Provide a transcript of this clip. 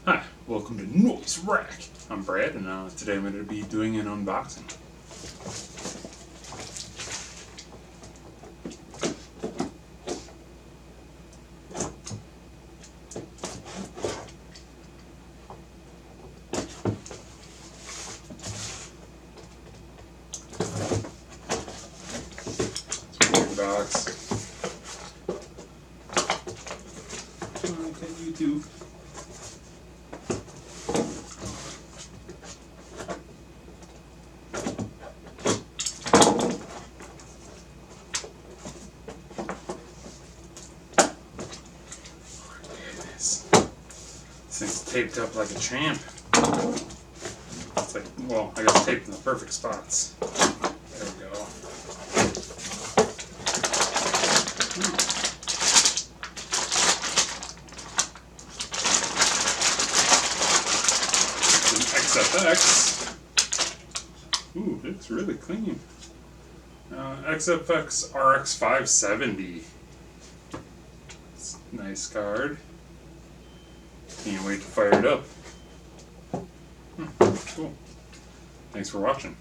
Hi, welcome to Noise Rack. I'm Brad, and today I'm going to be doing an unboxing. Box. What can you do? This thing's taped up like a champ. It's like, well, I got it taped in the perfect spots. There we go. XFX. Ooh, it's really clean. XFX RX 570. It's a nice card. Can't wait to fire it up. Cool. Thanks for watching.